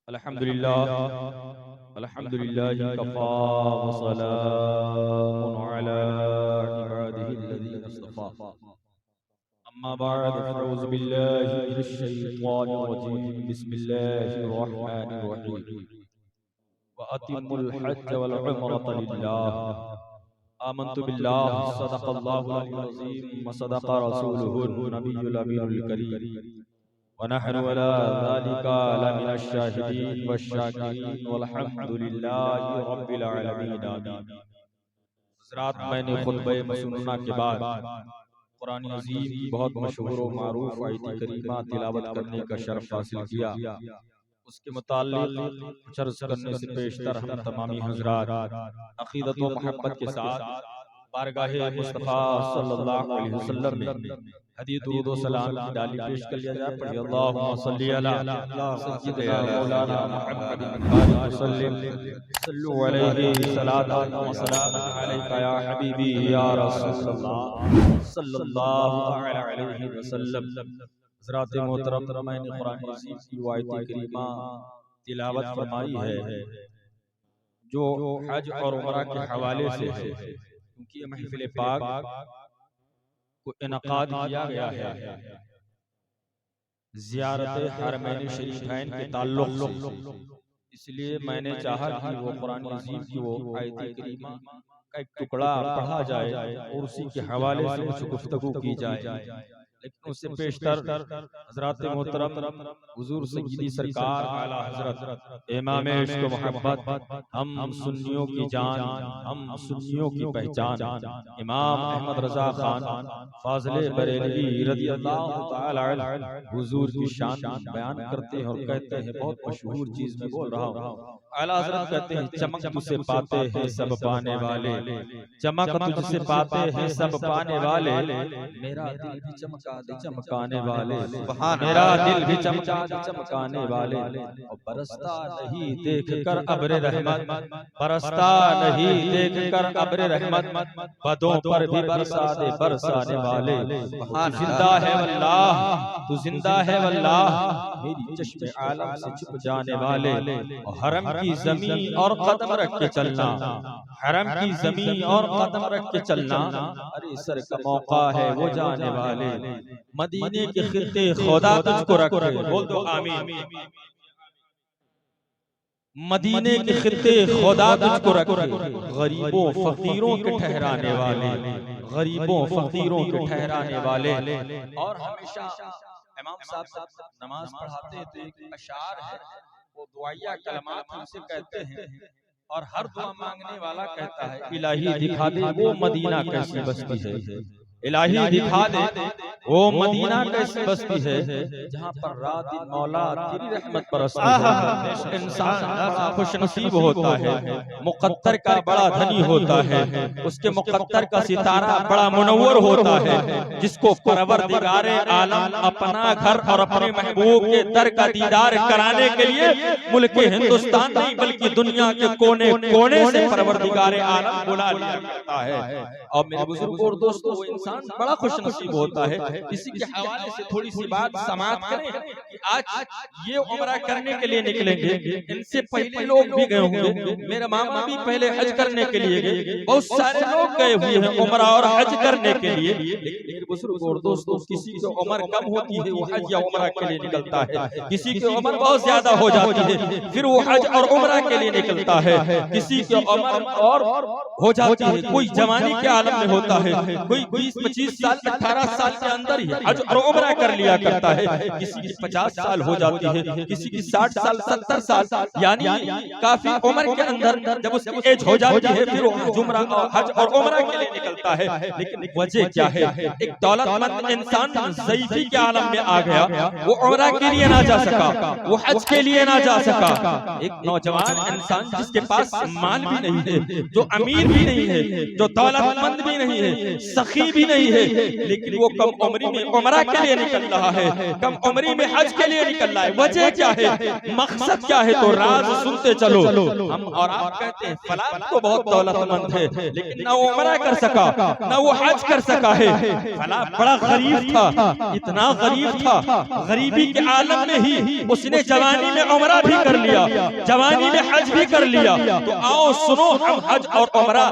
अल्हम्दुलिल्लाह अल्हम्दुलिल्लाहि कफ़ा व सलामुन अला इबादिहिल्लज़ीना इस्तफ़ा। अम्मा बअद फ़अऊज़ु बिल्लाहि मिनश शैतानिर रजीम। बिस्मिल्लाहिर रहमानिर रहीम। व अतिम्मुल हज्ज वल उम्रता लिल्लाह। आमन्तु बिल्लाहि सदक़ल्लाहुल अलियुल अज़ीम व सदक़ रसूलुहुन नबियुल अमीनुल करीम। वनहनु अला ज़ालिका लमिनश शाहिदीन वश्शाकिरीन वल्हम्दुलिल्लाहि रब्बिल आलमीन। आमीन। हज़रात, मैंने खुतबे मसनूना के बाद कुरान अज़ीम की बहुत मशहूर व मारूफ आयत करीमा तिलावत करने का शर्फ हासिल किया। उसके मुताल्लिक़ कुछ अर्ज़ करने से पेशतर हम तमामी हज़रात अक़ीदत व मोहब्बत के साथ बारगाहे मुस्तफ़ा सल्लल्लाहु अलैहि वसल्लम में हदीय दुरूद व सलाम की डाली पेश कर लिया जाए। पढ़िए अल्लाहुम्मा सल्ली अला सय्यिदिना मौलाना मुहम्मदिन बारिक वसल्लिम सल्लु अलैहि सलातन व सलामन अलैका या हबीबी या रसूलल्लाह सल्लल्लाहु तआला अलैहि वसल्लम। हज़रात मोहतरम, मैंने कुरान अज़ीम की आयत करीमा तिलावत फरमाई है जो हज और उम्रा के हवाले से है, क्योंकि ये महफिल पाक को इनकाद किया गया है ज़ियारत हरमैन शरीफैन के ताल्लुक से, इसलिए मैंने चाहा कि वो कुरान अज़ीम की वो आयत करीमा का एक टुकड़ा पढ़ा जाए और उसी के हवाले से कुछ गुफ्तगू की जाए। लेकिन उससे पेशतर हज़रात मोहतरम हुज़ूर सय्यदी सरकार आला हज़रत इमाम इश्क़ व मोहब्बत, हम सुन्नियों की जान, हम सुन्नियों की पहचान, इमाम अहमद रज़ा खान फाज़िले बरेलवी रज़ियल्लाहु तआला अन्हु हुज़ूर की शान बयान करते हैं और कहते हैं, बहुत मशहूर चीज़ मैं बोल रहा हूँ। आला हज़रत कहते हैं, चमक तुझसे पाते हैं सब पाने वाले, चमक तुझसे पाते हैं सब पाने वाले, मेरा दिल भी चमका दे चमकाने वाले, मेरा दिल भी चमका दे चमकाने वाले। और बरसता नहीं देख कर अब्र रहमत, बरसता नहीं देख कर अब्र रहमत, बदों पर भी बरसा दे बरसाने वाले। तू जिंदा है वल्लाह, तू जिंदा है वल्लाह, मेरी चश्मे आलम से छुप जाने वाले। और हरम की ज़मीन और कदम रख के चलना, हरम की ज़मीन और कदम रख के चलना, अरे सर का मौका है वो जाने वाले। मदीने के खित्ते खुदा तुझको रखे, बोल दो आमीन। मदीने के खित्ते खुदा तुझको रखे, गरीबों फकीरों के ठहराने वाले, गरीबों फकीरों के ठहराने वाले। और हमेशा इमाम साहब नमाज पढ़ाते तो एक अशार है, वो दुआया कलमात हमसे कहते हैं, और हर दुआ मांगने वाला कहता है, इलाही दिखा दे वो मदीना कैसी बस्ती है, इलाही दिखा दे वो मदीना कैसी बस्ती है, जहाँ पर रात दिन मौला तेरी रहमत बरसती है। इंसान बड़ा खुशनसीब होता है, मुक़द्दर का बड़ा धनी होता है, उसके मुक़द्दर का सितारा बड़ा मुनव्वर होता है, जिसको परवरदिगारे आलम अपना घर और अपने महबूब के दर का दीदार कराने के लिए मुल्क हिंदुस्तान नहीं बल्कि दुनिया के कोने कोने से परवरदिगारे आलम बुला लिया करता है। और मेरे बुजुर्गों और दोस्तों, वो इंसान बड़ा खुशनसीब होता है। इसी के हवाले से थोड़ी सी बात समाप्त करें कि आज ये उम्रा करने के लिए निकलेंगे, इनसे पहले लोग भी गए होंगे, मेरे मामा भी पहले हज करने के लिए गए, बहुत सारे लोग गए हुए हैं उम्रा और हज करने के लिए। लेकिन मेरे बुजुर्गों और दोस्तों, किसी की उम्र कम होती है वो हज या उम्रा के लिए निकलता है, किसी की उम्र बहुत ज्यादा हो जाती है फिर वो हज और उम्रा के लिए निकलता है, किसी की उम्र और हो जाती है, कोई जवानी के आलम में होता है, कोई 20-25 साल 18 साल के अंदर ही हज और उम्रा कर लिया करता है, किसी की 50 साल हो जाती है, किसी की 60 साल 70 साल, यानी काफी उम्र के अंदर जब उसकी एज हो जाती है फिर वो हज और उम्रा के लिए निकलता है। लेकिन वजह क्या है? एक दौलतमंद इंसान ज़ईफ़ी के आलम में आ गया, वो उम्रा के लिए ना जा सका, वो हज के लिए ना जा सका। एक नौजवान इंसान जिसके पास माल भी नहीं है, जो अमीर भी नहीं है, जो दौलतमंद भी नहीं है, सखी भी नहीं है, लेकिन वो कम उम्री में उम्रा के लिए निकल रहा है, कम उम्री में हज के लिए निकल रहा है। वजह क्या है, मकसद क्या है, तो राज सुनते चलो। हम और आप कहते हैं फलां तो बहुत दौलतमंद है, लेकिन ना वो उम्रा कर सका, ना वो हज कर सका है। फलां बड़ा गरीब था, इतना गरीब था, गरीबी के आलम में ही उसने जवानी में उम्रा भी कर लिया, जवानी में हज भी कर लिया। तो आओ सुनो, हम हज और उम्रा,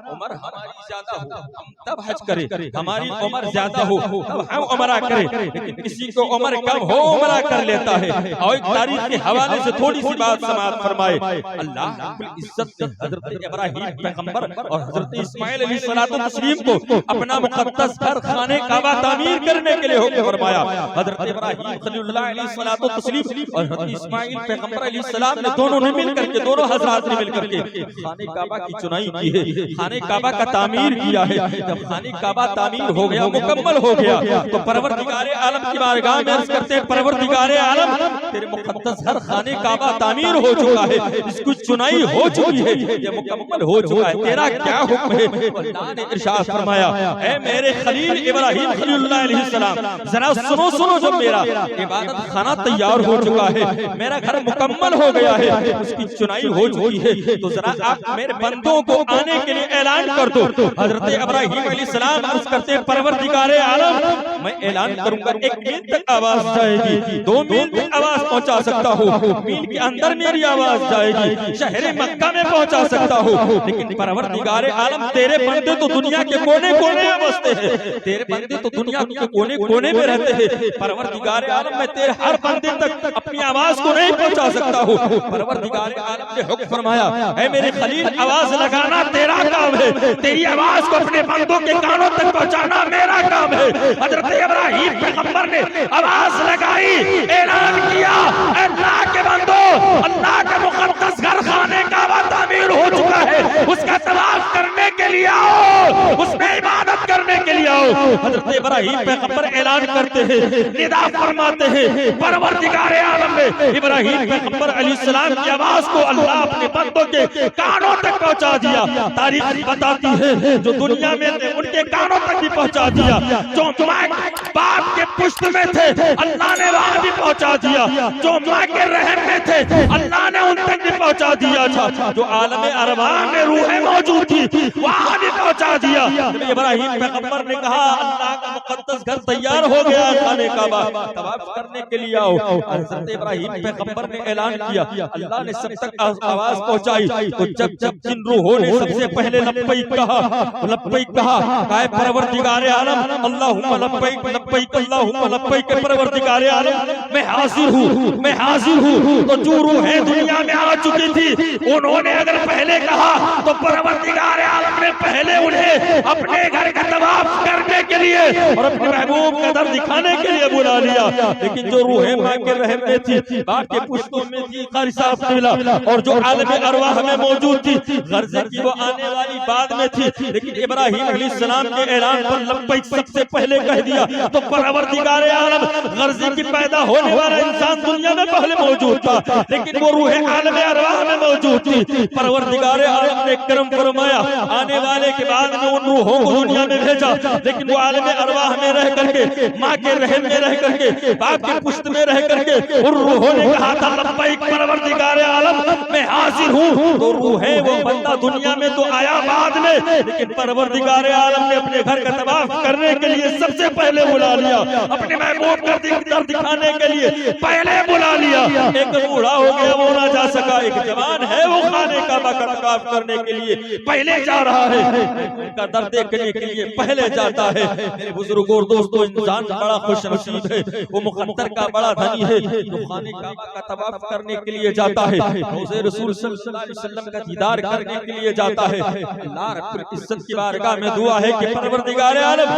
उम्र हमारी ज्यादा हो हम तब हज करें, हमारी उम्र ज्यादा हो तब हम उम्रा करें, लेकिन किसी को उम्र कम हो उम्रा कर लेता है। और एक तारीख के हवाले से थोड़ी सी बात समाप्त फरमाए। अल्लाह रब्बुल इज्जत ने हजरत इब्राहीम पैगंबर और हजरत इस्माइल अलैहिस्सलातु तस्लीम को अपना मुकद्दस घर खाने काबा तामीर करने के लिए हुक्म फरमाया। हजरत इब्राहीम खलीलुल्लाह अलैहिस्सलातु तस्लीम और हजरत इस्माइल पैगंबर अलैहिस्सलाम ने दोनों ने मिलकर के, दोनों हजरात ने मिलकर के खाने काबा की चुनाई की है, खाने काबा का तामीर किया है। जब खाने काबा तामीर हो गया, मुकम्मल हो गया, तो परवरदिगारे आलम की बारगाह में अर्ज करते हैं, परवरदिगारे आलम तेरे मुकद्दस घर खाने काबा तामीर हो चुका है, इसकी चुनाई हो चुकी है, ये मुकम्मल हो चुका है, तेरा क्या हुक्म है। अल्लाह ने इरशाद फरमाया, ऐ मेरे खलील इब्राहीम खलीलुल्लाह अलैहिस्सलाम, जरा सुनो सुनो, जब मेरा इबादत खाना तैयार हो चुका है, मेरा घर मुकम्मल हो गया है, उसकी चुनाई हो चुकी है, तो जरा आप मेरे बंदों को आने के लिए ऐलान कर दो। हजरत इब्राहीम अलैहिस्सलाम अर्ज करते हैं, परवरदिगारे आलम मैं ऐलान करूंगा, 1 मील तक आवाज जाएगी, 2 मील तक आवाज पहुंचा सकता हूँ, मील के अंदर मेरी आवाज जाएगी, शहर मक्का में पहुंचा सकता हूँ, लेकिन परवरदिगारे आलम तेरे बंदे तो दुनिया के कोने कोने में बसते हैं, तेरे बंदे तो दुनिया के कोने कोने में रहते हैं। परवरदिगारे आलम मैं तेरे हर बंदे तक अपनी आवाज को नहीं पहुंचा सकता हूँ। परवरदिगारे आलम ने हुक्म फरमाया, ऐ मेरे खलील आवाज लगाना तेरा काम है, तेरी आवाज को अपने बंदों के कानों तक पहुंचाना मेरा काम है। हजरत इब्राहीम पैगंबर ने आवाज लगाई, ऐलान किया, अल्लाह के बंदो, अल्लाह के मुकद्दस घर खाने काबा तामीर हो चुका है, उसका तवाफ करने के लिए आओ, उसमें इबादत करने के लिए आओ। हजरत इब्राहीम पैगंबर ऐलान करते हैं, निदा फरमाते हैं, परवरदिगारे आलम ने इब्राहीम पैगंबर अलैहिस्सलाम की आवाज को अल्लाह अपने बंदों के कानों तक पहुंचा दिया। तारीख बताती है जो दुनिया में थे उनके कानों तक भी पहुंचा दिया, जो बाप के पुश्त में थे अल्लाह ने वहां भी पहुंचा दिया, जो माँ के रहम में थे अल्लाह ने उन तक भी पहुंचा दिया था, जो आलम अरवाह में रूहें मौजूद थी वहां भी पहुंचा दिया। इब्राहीम पैगंबर ने कहा, अल्लाह का मुकद्दस घर तैयार हो गया, खाने काबा तवाफ करने के लिए आओ। हजरत इब्राहीम पैगंबर ने ऐलान किया, अल्लाह ने सब तक आवाज पहुंचाई। तो जब जब जिन रूहों ने सबसे पहले लब्बैक कहा, लब्बैक कहा, परवरदिगारे आलम अल्लाहुम्मा लब्बैक लब्बैक अल्लाहुम्मा लब्बैक, परवरदिगारे आलम मैं हाजिर हूँ, मैं हाजिर हूँ। तो जो रूहें दुनिया में आ चुकी थी उन्होंने अगर पहले कहा तो परवरदिगारे आलम ने पहले उन्हें अपने घर का तवाफ करने के लिए और अपने महबूब का दर दिखाने के लिए बुला लिया। लेकिन जो रूहें मां के रहम में थी, बाप के पुश्तों में थी, कारी साहब मिला, और जो आलम अरवाह में मौजूद थी, गर्जे की वो आने वाली बाद में थी, लेकिन इब्राहीम अलैहिस्सलाम के ऐलान पर लब्बैक सबसे पहले कह दिया। तो परवरदिगारे आलम, गर्जे की पैदा होने वाला इंसान दुनिया में पहले मौजूद था, लेकिन वो रूहें आलम अरवाह में मौजूद थी। परवरदिगारे आलम ने करम फरमाया, आने वाले के बाद में उन रूहों को दुनिया में भेजा, लेकिन वो आलम अरवाह में रह करके, माँ के रहम में रह करके, बाप के पुश्त में रह करके उन रूहों ने कहा था, लब्बैक परवरदिगारे आलम मैं हाजिर हूँ। तो रूहें वो बंदा दुनिया में तो आया बाद में, लेकिन परवरदिगारे आलम ने अपने घर का तवाफ करने के लिए सबसे पहले बुला लिया, अपने महबूब का दर दिखाने के लिए पहले बुला लिया। एक बूढ़ा हो गया वो ना जा सका, एक जवान है वो खाने काबा का तवाफ करने के लिए पहले जा रहा है, उनका दर देखने के लिए पहले जाता है। मेरे बुजुर्गों और दोस्तों, इंसान बड़ा खुशनसीब है, वो मुकद्दर का बड़ा धनी है जो खाने काबा का तवाफ करने के लिए जाता है, रोज़े रसूल सल्लल्लाहु अलैहि वसल्लम का दीदार करने के लिए जाता है। अल्लाह रब्बुल इज्जत की बारगाह में दुआ है कि परवरदिगारे आलम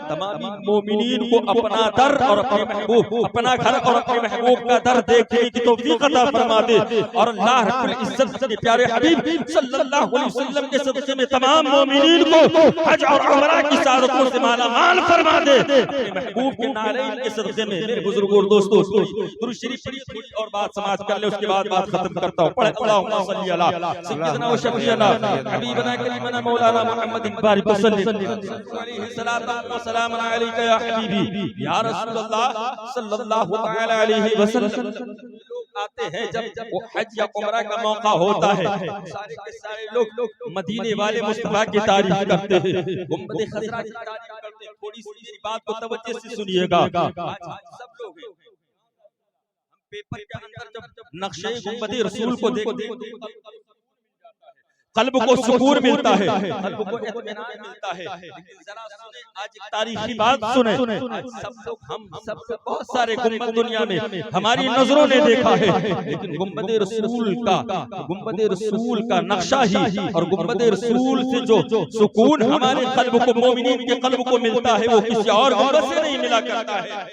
तमाम मोमिनीन को अपना दर और अपने महबूब, अपना घर और अपने महबूब का दर देखने की तौफीक अता फरमा दे। और अल्लाह अल्लाह रब्बुल इज्जत के प्यारे हबीब सल्लल्लाहु अलैहि वसल्लम के सदक़े में तमाम मोमिनीन को हज और उम्रा की सादतों से माला माल फरमा दे। अपने महबूब के नारैन के सदक़े में मेरे बुजुर्गों और दोस्तों दुरूद शरीफ पढ़िए और बात समाप्त कर ले, उसके बाद बात खत्म करता हूं। पढ़े अल्लाहुम्मा सल्ली अला सय्यिदना व शफीअना हबीबना करीमना मौलाना मुहम्मदिन बारिक वसल्लम अलैहि सलातु व सलाम अलैका या हबीबी या रसूलल्लाह सल्लल्लाहु तआला अलैहि वसल्लम। लोग आते हैं जब वो हज या उम्रा का मौका होता है, सारे के सारे लोग मदीने वाले मुस्तफा की तारीफ करते हैं, गुंबद खजरा की तारीफ करते हैं। थोड़ी सी मेरी बात को तवज्जो से सुनिएगा। आज सब लोग हम पेपर के अंदर जब नक्शे गुंबद रसूल को देखते हैं कल्ब को सुकून मिलता है, कल्ब को इत्मीनान मिलता है। लेकिन जरा सुने, आज एक तारीखी बात सुने। सब लोग हम सब बहुत सारे गुंबद दुनिया में हमारी नजरों ने देखा है, लेकिन गुंबद रसूल का नक्शा ही और गुंबद रसूल से जो सुकून हमारे कल्ब को, मोमिनीन के कल्ब को मिलता है, वो किसी और गुंबद से नहीं मिला करता है।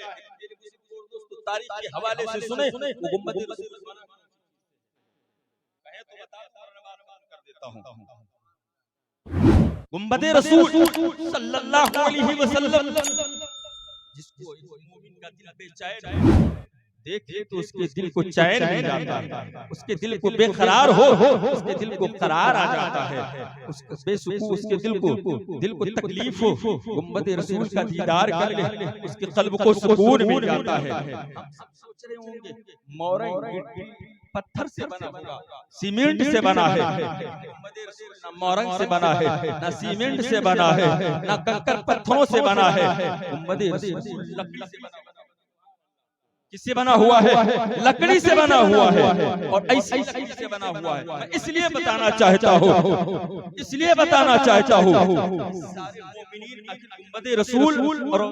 तारीख के हवाले से सुने, वो गुंबद रसूल गुंबद रसूल सल्लल्लाहु अलैहि वसल्लम, जिसको मोमिन का दिल बेचैन है, देखे तो उसके दिल को चैन मिल जाता है, उसके दिल को बेकरार हो उसके दिल को करार आ जाता है, उसके बेसुकून उसके दिल को तकलीफ हो, गुंबद रसूल का दीदार कर ले, उसके कल्ब को सुकून मिल जाता है। हम सोच रहे होंगे मोरंग पत्थर से बना होगा, सीमेंट से बना है, ना मोरंग से बना है, ना सीमेंट से बना है, ना कंकर पत्थरों से बना है। गुंबद रसूल लकड़ी से बना, किससे बना हुआ है? लकड़ी से बना हुआ है, और ऐसी लकड़ी से बना हुआ है। मैं इसलिए बताना चाहता हूँ, सारे मोमिनीन गुंबद रसूल और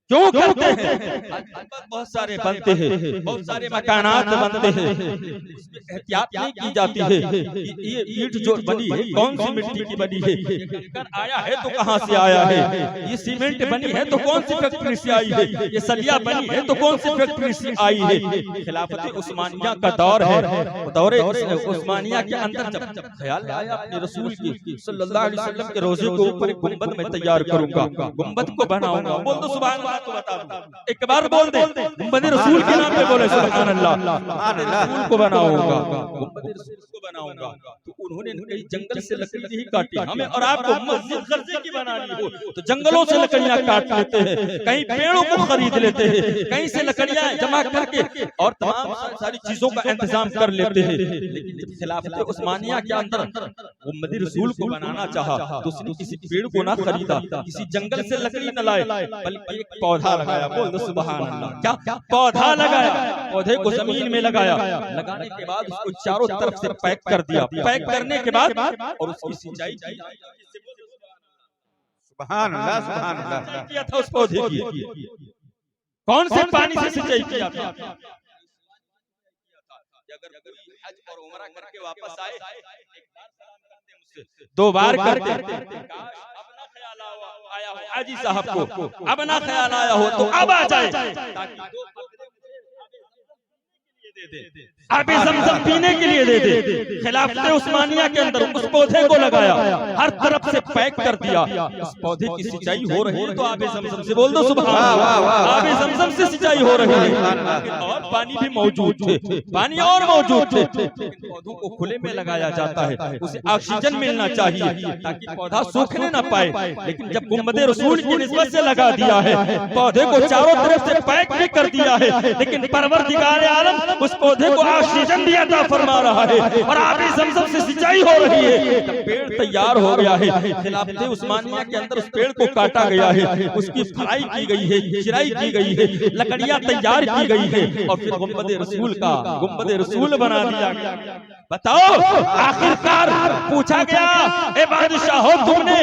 क्यों करते हैं? बहुत सारे बनते हैं, बहुत सारे मकानात बनते हैं, उसमें एहतियात नहीं की जाती है। ये ईंट जो बनी है कौन सी मिट्टी की बनी है, कंकर आया है तो कहाँ से आया है, ये सीमेंट बनी है तो कौन सी फैक्ट्री से आई है, ये सलिया बनी है तो कौन सी फैक्ट्री से आई है। खिलाफत उस्मानिया का दौर है, दौरे उस्मानिया के अंदर जब ख्याल आया अपने रसूल की सल्लल्लाहु अलैहि वसल्लम के रोजे के ऊपर गुंबद में तैयार करूंगा, गुंबद को बनाऊंगा। बोल दो सुभान अल्लाह, तो बता दूं, एक बार बोल दे, गुंबद रसूल के नाम पे बोले सुभान अल्लाह। रसूल को बनाऊंगा, गुंबद रसूल को बनाऊंगा। तो उन्होंने कई जंगल से लकड़ी नहीं काटी, हमें और आपको मस्जिद खर्चे की बनानी हो तो जंगलों से लकड़ियां काट लेते हैं, कहीं पेड़ों को खरीद लेते हैं, कहीं से लकड़ियां जमा करके और तमाम सारी चीजों का इंतजाम कर लेते हैं। लेकिन जब खिलाफत उस्मानिया के अंदर गुंबद रसूल को बनाना चाहा तो उसने किसी पेड़ को ना खरीदा, किसी जंगल से लकड़ी न लाए, बल्कि एक पौधा लगाया। बोल दो सुभान अल्लाह। क्या पौधा लगाया? पौधे को जमीन में लगाया, लगाने के बाद उसको चारों तरफ से पैक कर दिया, पैक करने के बाद और उसकी सिंचाई की। सुभान अल्लाह, सुभान अल्लाह। किया था उस पौधे की, कौन से पानी से सिंचाई किया था? अगर कोई हज और उम्रा करके वापस आए, एक बार सलाम करते मुझसे, दो बार करते, आया हो हाजी साहब को, अब ना ख्याल आया हो तो अब आ जाए, ताकि आबे ज़मज़म पीने के लिए दे दे। खिलाफत उस्मानिया के अंदर उस पौधे को लगाया, हर तरफ से पैक कर दिया, उस पौधे की सिंचाई हो रही है तो आबे ज़मज़म से बोल दो सुभान अल्लाह। आबे ज़मज़म से सिंचाई हो रही है और पानी भी मौजूद थे, पानी और मौजूद थे। पौधों को खुले में लगाया जाता है, उसे ऑक्सीजन मिलना चाहिए ताकि पौधा सूखने न पाए। लेकिन जब गुंबद रसूल की निस्बत से लगा दिया है, पौधे को चारों तरफ से पैक भी कर दिया है, लेकिन परवरदिगार आलम उस पौधे को ऑक्सीजन भी अता फरमा रहा है और आबे ज़मज़म से सिंचाई हो रही है। जब पेड़ तैयार हो गया है, खिलाफत उस्मानिया के अंदर उस पेड़ को काटा गया है, उसकी फ्राई की गई है, चिराई की गई है, लकड़ियां तैयार की गई है और फिर गुंबद रसूल का गुंबद रसूल बना दिया गया। बताओ, आखिरकार पूछा गया, ए बादशाह हो तुमने?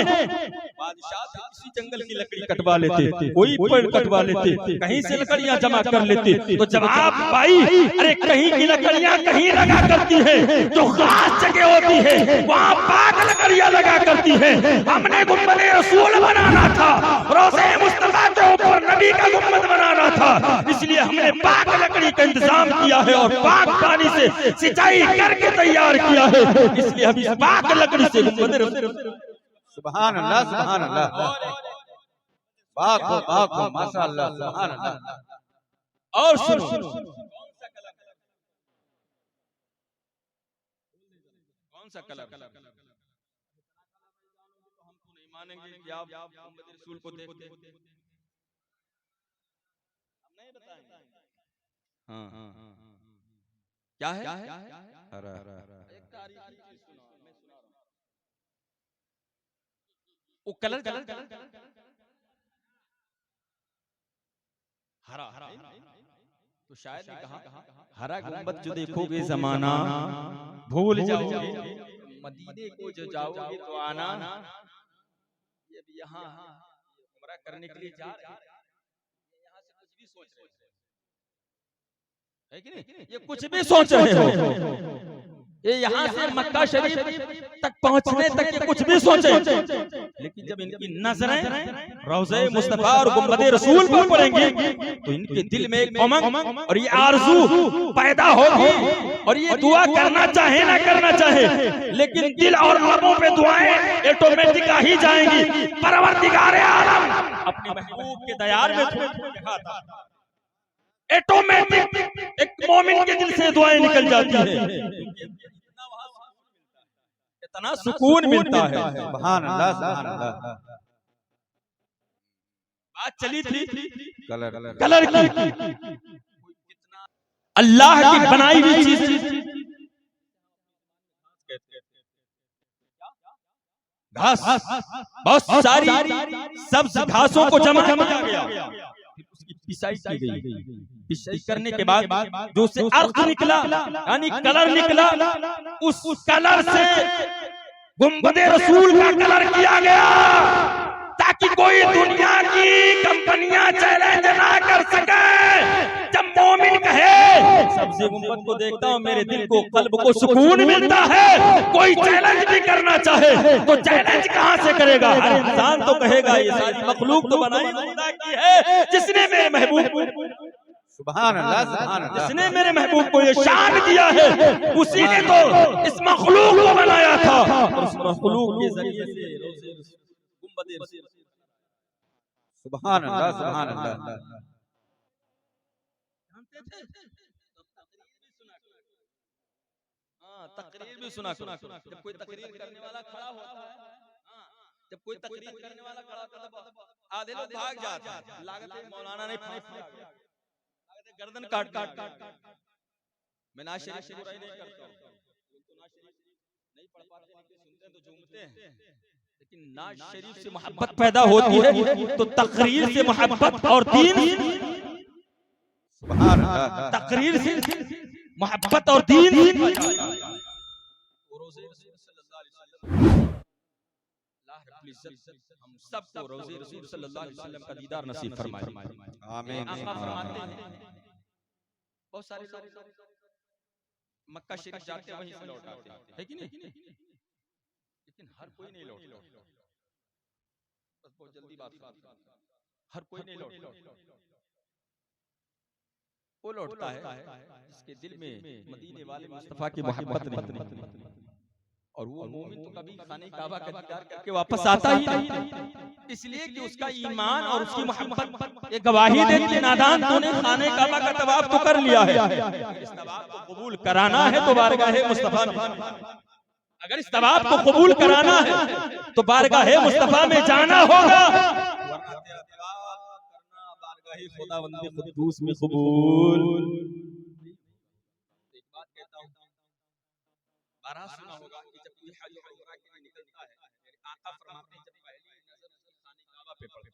बादशाह किसी जंगल की लकड़ी कटवा लेते, कोई पेड़ कटवा लेते, कहीं से लकड़ियां जमा कर लेते, तो जवाब पाई, अरे कहीं की लकड़ियां कहीं लगा करती है, जो खास जगह होती है वहाँ पाक लकड़ियां लगा करती है। हमने गुंबद रसूल बनाना था, रोज़े मुस्तफा के ऊपर नबी का गुम्बद बनाना था, इसलिए हमने पाक लकड़ी का इंतजाम किया है और पाक पानी से सिंचाई करके तैयार किया है, इसलिए हम इस पाक लकड़ी से गुम्बद। सुभान अल्लाह, सुभान अल्लाह, पाक हो माशाअल्लाह, सुभान अल्लाह। और सुनो, कौन सा कलर? हमको नहीं मानेंगे कि आप मोहम्मद रसूल को देखते हम नहीं बताएंगे। हाँ, क्या है? हरा। एक तारीखी चीज सुना, मैं सुना रहा हूँ। वो कलर हरा, तो शायद ने कहा हरा गुंबद जो देखोगे जमाना भूल जाओगे, मदीने को जो जाओगे तो आना। ये भी यहाँ उम्रा करने के लिए जा रहे हैं, यहाँ से कुछ भी सोच रहे है कि नहीं? ये कुछ भी सोच रहे हो, ये यहाँ से मक्का शरीफ तक पहुँचने तक ये कुछ भी सोचे, लेकिन जब इनकी नजरें रौज़े मुस्तफा और गुंबदे रसूल पर पड़ेंगी तो इनके दिल में एक उमंग और ये आरज़ू पैदा होगी, और ये दुआ करना चाहे ना करना चाहे, लेकिन दिल और लबों पे दुआएं ऑटोमेटिक आ ही जाएंगी। परवरदिगार आलम अपने महबूब के दयार में देखा था, ऑटोमेटिक एक मोमिन के दिल से दुआएं निकल जाती है, इतना सुकून मिलता है। सुभान अल्लाह, सुभान अल्लाह। बात चली थी कलर की, अल्लाह की बनाई हुई चीज घास, बहुत सारी सब्ज घासों को जमा किया गया, उसकी पिसाई की गई, पिसाई करने के बाद जो उससे अर्क निकला यानी कलर निकला, उस कलर से गुंबदे रसूल का कलर किया गया, ताकि कोई दुनिया की कंपनियां चैलेंज ना कर सके। जब मोमिन कहे सब्जी गुंबद को देखता हूँ मेरे दिल को कल्ब को सुकून मिलता है, कोई चैलेंज भी करना चाहे तो चैलेंज कहाँ से करेगा? हर इंसान तो कहेगा ये सारी मखलूक तो बनाई खुदा की है, जिसने मेरे महबूब, सुभान अल्लाह, सुभान अल्लाह, जिसने मेरे महबूब को ये शान दिया है, उसी ने तो इस मखलूक को बनाया था, और उस मखलूक के जरिए से गुंबदे सुभान अल्लाह, सुभान अल्लाह। तकरीर भी सुना करो, जब कोई तकरीर करने वाला खड़ा होता है, जब कोई तकरीर करने वाला खड़ा होता है आधे लोग भाग जाते हैं, लागत है मौलाना ने फांस दिया, लागत है गर्दन काट। मैं नाज शरीफ से बुराई नहीं करता हूं, तो नाज शरीफ नहीं पढ़ पाते, सुनते तो झूमते हैं, लेकिन नाज शरीफ से मोहब्बत पैदा होती है तो तकरीर से मोहब्बत और दीन, सुभान अल्लाह, तकरीर से मोहब्बत और दीन। हम सबको रोज़े रसूल सल्लल्लाहु अलैहि वसल्लम का दीदार नसीब फरमाए, आमीन। आका फरमाते हैं बहुत सारे लोग मक्का शरीफ जाते हैं वहीं से लौट आते हैं, है कि नहीं? लेकिन हर कोई नहीं लौटता, बस बहुत जल्दी बात, हर कोई नहीं लौटता, वो लौटता है जिसके दिल में मदीने वाले मुस्तफा की मोहब्बत नहीं, और वो मोमिन तो कभी खाने काबा का दीदार करके वापस आता ही नहीं, इसलिए कि उसका ईमान और उसकी मोहब्बत ये गवाही देती है, नादान तूने खाने काबा का तवाफ तो कर लिया है, इस तवाफ को कबूल कराना है तो बारगाहे मुस्तफा में, अगर इस तवाफ को कबूल कराना है तो बारगाहे मुस्तफा में जाना होगा, खुदावंद कुद्दूस में कबूल। एक बात कहता हूं, बारहा सुना होगा कि जब कोई हज और उम्रा के लिए निकलता है, मेरे आका फरमाते हैं जब पहली नजर उसकी खाने काबा पे पड़े,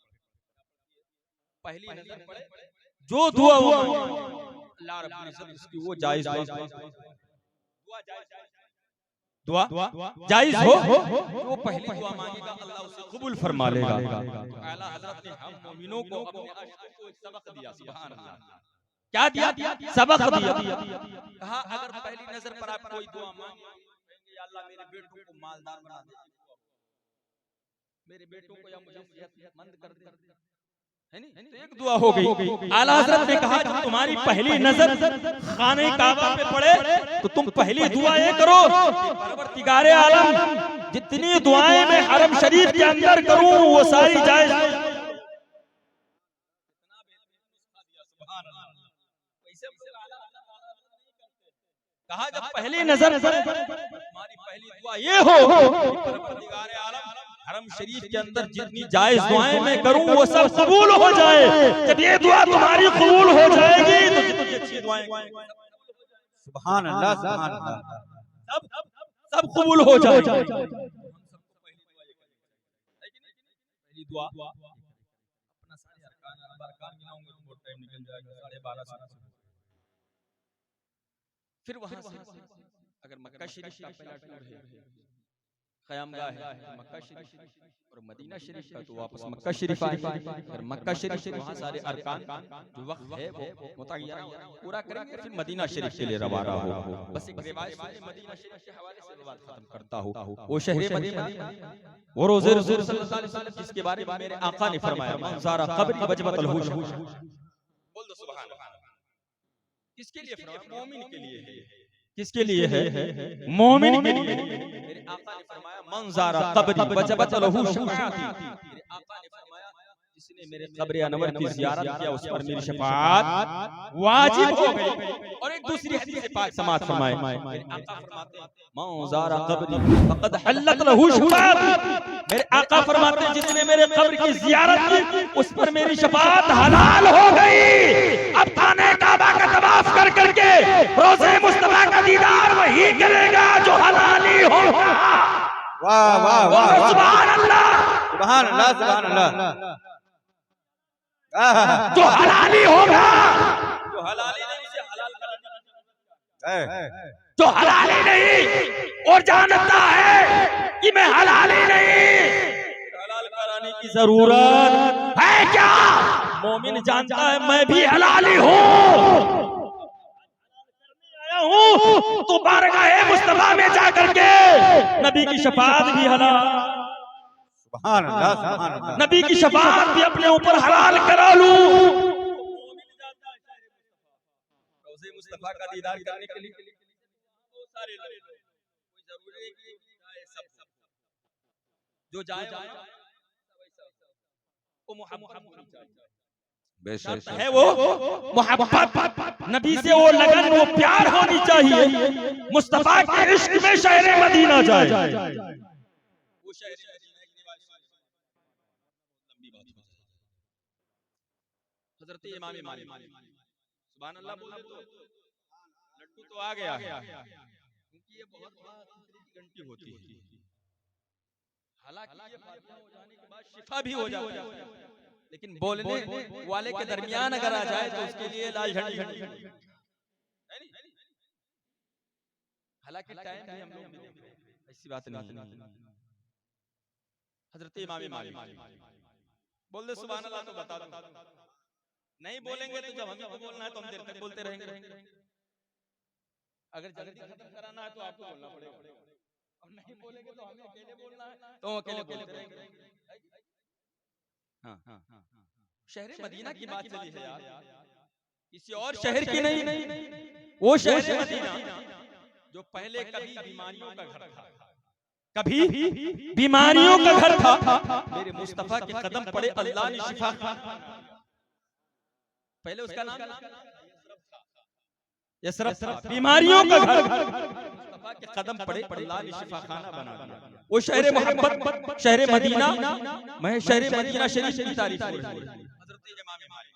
पहली नजर पड़े जो दुआ हुआ अल्लाह रब्बुल इज्जत उसकी वो जायज दुआ जायज हो, वो पहली दुआ मांगेगा अल्लाह उसे कबूल फरमा लेगा। आला हजरत ने हम मोमिनों को अपने आशिकों को एक सबक दिया, सुभान अल्लाह, क्या दिया? सबक दिया, कहा अगर पहली नजर पर आप कोई दुआ मांगे, या अल्लाह मेरे बेटों को मालदार बना दे, मेरे बेटों को या मुझे सेहतमंद कर दे, है नहीं? तो एक दुआ हो गई। आला हज़रत ने कहा जब तुम्हारी पहली नजर खाने काबा पे पड़े तो तुम पहली दुआ ये करो, परवरदिगारे आलम जितनी दुआएं मैं हरम शरीफ के अंदर करूं वो सारी जायज। कहा जब पहली नजर हमारी पहली दुआ ये हो परवरदिगारे आलम हरम शरीफ के अंदर जितनी जायज दुआएं मैं करूं वो सब कबूल हो जाए। जब ये दुआ तुम्हारी कबूल हो जाएगी तो जितनी अच्छी दुआएं सुभान अल्लाह, सुभान अल्लाह, सब कबूल हो जाएगी। पहली दुआ अपना सारे अरकान गिनाऊंगा तो बहुत टाइम निकल जाएगा, 12:30 फिर वहां से अगर मक्का शरीफ का पहला टूर है, क़यामगाह है मक्का शरीफ और मदीना शरीफ का तो वापस मक्का शरीफ आएंगे। और मक्का शरीफ वहां सारे अरकान जो वक्त है वो मुतय्यन पूरा करेंगे, फिर मदीना शरीफ के लिए रवाना हो। बस एक रिवायत मदीना शरीफ के हवाले से बात खत्म करता हूं। वो शहर मदीना वो रोज़े रसूल सल्लल्लाहु अलैहि वसल्लम जिसके बारे में मेरे आका ने फरमाया मन ज़ारा क़ब्री वजबतल हुश। बोल दो सुभान अल्लाह। किसके लिए फरमाया? मोमिन के लिए है। किसके लिए है? मोमिन के लिए। मेरे आका ने फरमाया मन ज़ारा क़ब्री वजबतल हुश। मेरे आका ने फरमाया जिसने मेरे क़ब्र अनवर की ज़ियारत किया उस पर मेरी शफ़ाअत वाजिब हो गई। और एक दूसरी हदीस पाक समाअत फरमाए मेरे आका फरमाते हैं मन ज़ारा क़ब्री फ़क़द हल्लत लहू शफ़ाअत। मेरे आका फरमाते हैं जिसने मेरे क़ब्र की ज़ियारत की उस पर मेरी शफ़ाअत हलाल हो गई। अब खाने काबा का तवाफ कर करके रोज़े मुस्तफा का दीदार वही करेगा जो हलाली होगा। वाह वाह वाह, सुभान अल्लाह, सुभान अल्लाह, सुभान अल्लाह। जो हलाली होगा, जो हलाली नहीं उसे हलाल कराना, जो हलाली नहीं और जानता है कि मैं हलाली नहीं, हलाल कराने की जरूरत है क्या? मोमिन जानता है मैं भी हलाली हूँ, आया हूँ तो बारगाहे मुस्तफा में जाकर के नबी की शफाअत भी हलाल, सुभान अल्लाह, सुभान अल्लाह, नबी की शफाअत भी अपने ऊपर हलाल करा लूं। रोज़े मुस्तफा का दीदार करने के लिए बहुत सारे लोग, कोई जरूरी नहीं कि जाए सब, जो जाए वो मोहब्बत है, वो मोहब्बत नबी से वो लगन वो प्यार होनी चाहिए। मुस्तफा के इश्क में शहर मदीना जाए। वो शहर हज़रत इमाम मालिक सुभान अल्लाह बोल दो लड्डू तो आ गया है, क्योंकि ये बहुत घंटी होती है। हालांकि ये फातिहा हो जाने के बाद शिफा भी हो जाता है, लेकिन बोलने वाले के दरमियान अगर आ जाए तो उसके लिए लाल झंडी। हालांकि टाइम भी हम लोग ऐसी बात नहीं। हज़रत इमाम मालिक बोल दे सुभान अल्लाह तो बता दो, नहीं बोलेंगे तो जब हमें बोलना है तो हम देर तक बोलते रहेंगे। अगर जल्दी खत्म कराना है तो आपको बोलना पड़ेगा, और नहीं बोलेंगे तो हमें अकेले बोलना है तो अकेले बोलते रहेंगे। हाँ, शहर मदीना की बात चली है यार, किसी और शहर की नहीं। वो शहर मदीना जो पहले कभी बीमारियों का घर था, कभी बीमारियों का घर था। मेरे मुस्तफा के कदम पड़े अल्लाह ने शिफा, पहले उसका नाम यसरफ था, बीमारियों का घर। मुस्तफा के कदम पड़े अल्लाह ने शिफा खाना बना दिया। वो शहर मोहब्बत शहर मदीना, मैं शहर मदीना शरीफ की तारीफ कर रहा हूं। हज़रत इमाम मालिक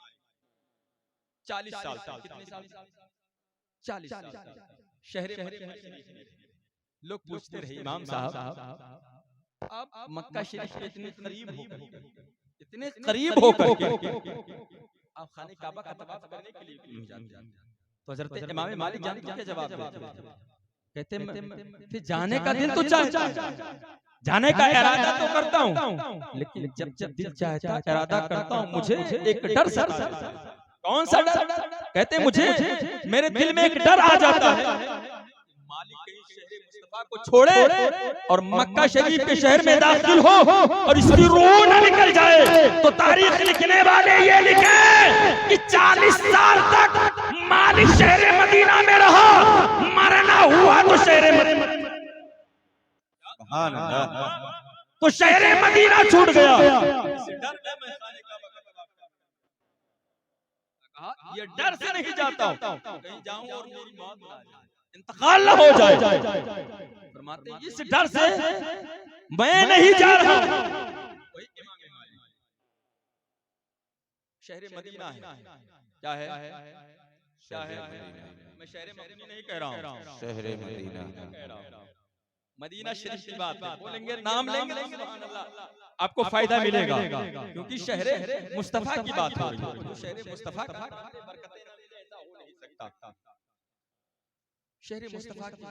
40 साल, कितने साल? 40 साल शहर मदीना शरीफ। लोग पूछते रहे इमाम साहब आप मक्का शरीफ के इतने करीब होकर, इतने करीब होकर आप खाने काबा का तवाफ करने के लिए क्यों जाते हैं? तो हज़रत इमाम मालिक जानते क्या जवाब देते? कहते फिर जाने का दिल तो चाहे, जाने का इरादा तो करता हूँ, लेकिन जब जब दिल चाहता इरादा करता हूँ मुझे एक डर सता है। कौन सा डर? कहते मुझे मेरे दिल में एक डर आ जाता है, मालिक कहीं शहर को छोड़े और मक्का शरीफ के शहर में दाखिल हो और इसकी रूह न निकल जाए तो तारीख लिखने वाले ये लिखे कि 40 साल तक मालिक शहर मदीना में रहा, मरना हुआ तो शहर मदीना, सुभान अल्लाह, तो शहर मदीना छूट गया। ये डर से नहीं जाता हूं कहीं जाऊं और मेरी मौत ना जाए, इंतकाल ना हो जाए। फरमाते हैं इस डर से मैं नहीं जा रहा। शहर मदीना है, क्या है, क्या है, मैं शहर मदीना नहीं कह रहा हूं, शहर मदीना, मदीना शरीफ की बात है, बोलेंगे नाम लेंगे सुभान अल्लाह, आपको फायदा मिलेगा क्योंकि शहर मुस्तफा की बात हो रही है। तो शहर मुस्तफा की बरकतें न मिले ऐसा हो नहीं सकता। शहर मुस्तफा की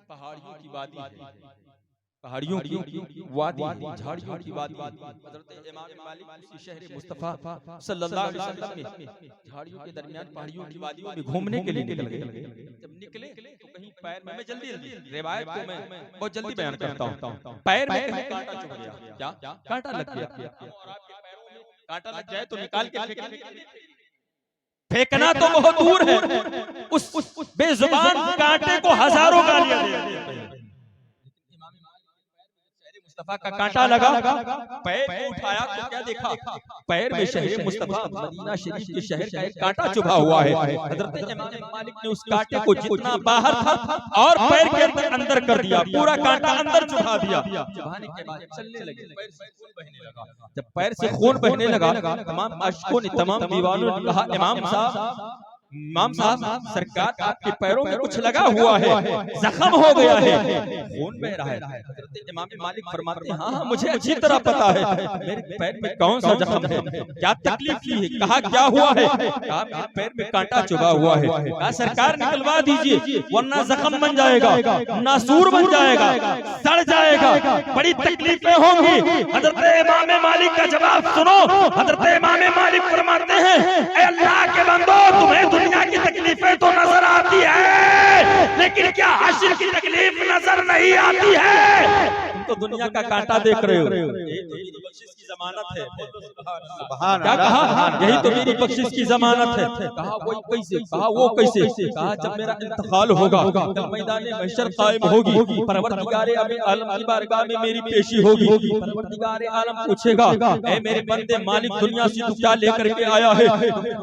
पहाड़ियों की वादी है, पहाड़ियों की वादी, झाड़ियों की वादी। हज़रत इमाम मालिक उसी शहर मुस्तफा सल्लल्लाहु अलैहि वसल्लम में झाड़ियों के दरमियान पहाड़ियों की वादियों में घूमने के लिए निकल गए। जब निकले तो कहीं पैर में, मैं जल्दी रिवायत को मैं बहुत जल्दी बयान करता हूँ, पैर में कहीं कांटा चुभ गया, क्या कांटा लग गया, और आपके पैरों में कांटा लग जाए तो निकाल के फेंकना तो बहुत दूर है, उस बेजुबान कांटे को हजारों गालियां दे। मुस्तफा का कांटा लगा, पैर को उठाया तो क्या देखा, पैर में शहर मुस्तफा मदीना शरीफ के शहर का एक कांटा चुभा हुआ है। हज़रत इमाम मालिक ने उस कांटे को जितना बाहर था और पैर के अंदर कर दिया, पूरा कांटा अंदर चुभा दिया। चुभाने के बाद चलने लगे, पैर से खून बहने लगा। जब पैर से खून बहने लगा तमाम आशिकों ने, तमाम दीवानों ने कहा इमाम साहब सरकार आपके पैरों में कुछ लगा हुआ है, जख्म हो गया है, खून बह रहा है। हज़रत इमाम मालिक फरमाते हैं हाँ मुझे अच्छी तरह पता है मेरे पैर में कौन सा जख्म है, क्या तकलीफ की है, कहा क्या हुआ है, कहा मेरे पैर में कांटा चुभा हुआ है, कहा सरकार निकलवा दीजिए वरना जख्म बन जाएगा, नासूर बन जाएगा, सड़ जाएगा, बड़ी तकलीफें होंगी। हज़रत इमाम मालिक का जवाब सुनो, हज़रत इमाम मालिक फरमाते हैं ऐ अल्लाह के बंदो तुम्हें दुनिया की तकलीफें तो नजर आती है लेकिन क्या हाशिर की तकलीफ नजर नहीं आती है। तुम तो दुनिया का कांटा देख रहे हो, यही तो मेरी बख्शिश की जमानत है। क्या कहा, यही तो मेरी बख्शिश की जमानत है। कहा वो कैसे, कहा वो कैसे, कहा जब मेरा इंतकाल होगा तब मैदान महशर कायम होगी, परवरदिगार आलम की बारगाह में मेरी पेशी होगी, परवरदिगार आलम पूछेगा ऐ मेरे बंदे मालिक दुनिया से तू क्या लेकर के आया है,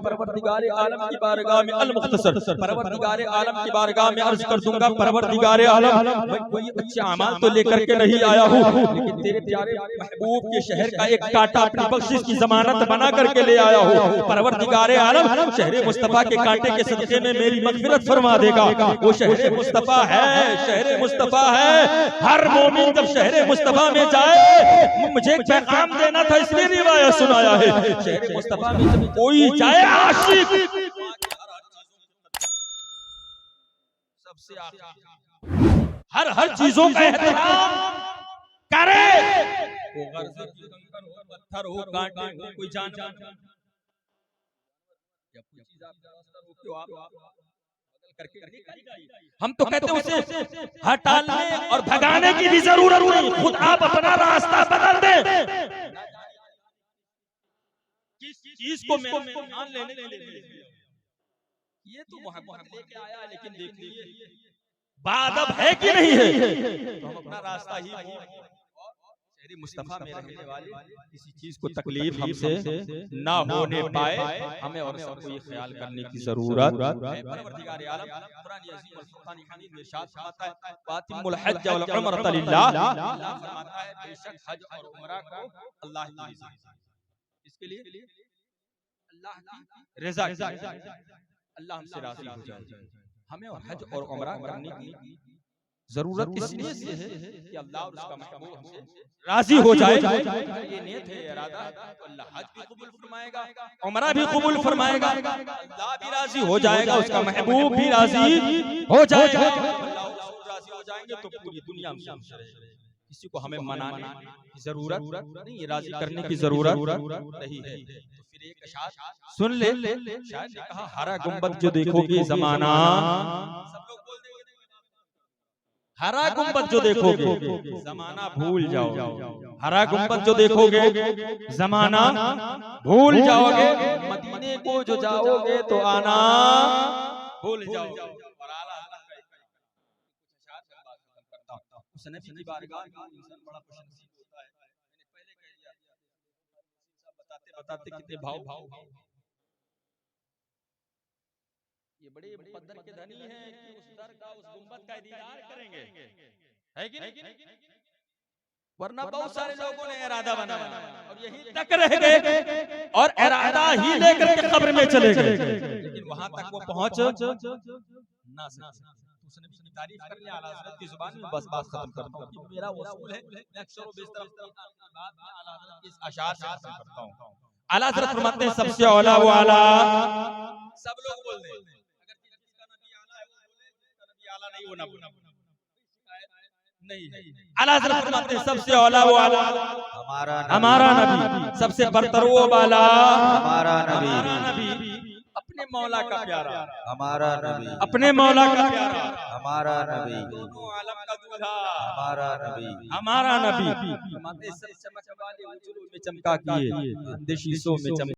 परवरदिगार आलम की बारगाह में अल मुख्तसर, परवरदिगार आलम की बारगाह में अर्ज कर दूंगा परवरदिगार आलम मैं कोई अच्छे अमाल तो लेकर के नहीं आया हूँ लेकिन तेरे प्यारे महबूब के शहर का एक कांटा अपनी बख्शिश की जमानत बना करके ले आया हूँ। परवरदिगार आलम शहर मुस्तफा के कांटे के सदके में मेरी मग़फ़िरत फरमा देगा। वो शहर मुस्तफा है, शहर मुस्तफा है। हर मोमिन जब शहर मुस्तफा में जाए, मुझे एक पैगाम देना था इसलिए रिवायत सुनाया है, शहर मुस्तफा में जब कोई जाए आशिक सबसे हर चीजों का एहतराम करे, वो गर्ज हो, पत्थर हो, कांटे हो, कोई जान या कोई चीज आप रास्ता रोके हो, आप बदल करके निकल जाइए। हम तो कहते हैं उसे हटाने और भगाने की भी जरूरत नहीं, खुद आप अपना रास्ता बदल दें। किस चीज को मान लेने के लिए ये तो मोहब्बत लेके आया, लेकिन देख लीजिए बादब है कि नहीं है, तो हम अपना रास्ता ही शहर मुस्तफा में रहने वाले किसी चीज को तकलीफ हमसे ना होने पाए, हमें और सबको ये ख्याल करने की जरूरत है। परवरदिगार आलम कुरान अज़ीम और फुरक़ान हमीद में इरशाद फरमाता है फातिमुल हज वल उम्रत लिल्लाह, अल्लाह फरमाता है बेशक हज और उम्रा को अल्लाह की रज़ा, इसके लिए अल्लाह की रज़ा, अल्लाह हमसे राज़ी हो जाए। हमें और हज और उम्रा करने की जरूरत इसलिए से है कि अल्लाह और उसका महबूब हमसे राजी हो जाए। ये नियत है, इरादा है, तो अल्लाह हज भी कबूल फरमाएगा, उम्रा भी कबूल फरमाएगा, अल्लाह भी राजी हो जाएगा, उसका महबूब भी राजी हो जाएगा। अल्लाह और रसूल राजी हो जाएंगे तो पूरी दुनिया में खुश रहेगी। किसी को हमें मनाने की जरूरत नहीं, राजी करने की जरूरत नहीं है। तो फिर एक अशार सुन ले, शायद ने कहा हरा गुंबद जो देखोगे जमाना, सब लोग बोल देंगे हरा गुंबद जो देखोगे जमाना भूल जाओगे, हरा गुंबद जो देखोगे जमाना भूल जाओगे, मदीने को जो जाओगे तो आना भूल जाओगे। और आला हज़रत का एक इशार से बात खत्म करता हूं। उस नबी की बारगाह में इंसान बड़ा खुशनसीब होता है। मैंने पहले कह दिया, सब बताते बताते कितने भाव ये बड़े मुकद्दर के धनी हैं कि उस दर का, उस गुंबद का दीदार करेंगे, है कि नहीं? वरना बहुत सारे लोगों ने इरादा बनाया और यहीं तक रह गए और इरादा ही लेकर के कब्र में चले गए, लेकिन वहां तक वो पहुंच ना सके। उसने भी की तारीफ कर लिया आला हज़रत की जुबान में। बस बात खत्म करता हूं कि मेरा उसूल है मैं अक्सर व बेशतर अपनी बात में आला हज़रत के इस अशार से खत्म करता हूं। आला हज़रत फरमाते हैं सबसे औला वो आला, सब लोग बोल दें अगर किसी का नबी आला है वो बोले, जिसका नबी आला नहीं वो ना बोले, नहीं है। आला हज़रत फरमाते हैं सबसे औला वो आला हमारा नबी, सबसे बरतर वो बाला हमारा नबी, अपने मौला का प्यारा हमारा नबी, अपने मौला का प्यारा हमारा नबी, दोनों आलम का दूल्हा हमारा नबी, हमारा नबी। फरमाते हैं सब चमक वाले उजलों में चमका किए, अंदेशीसों में चमका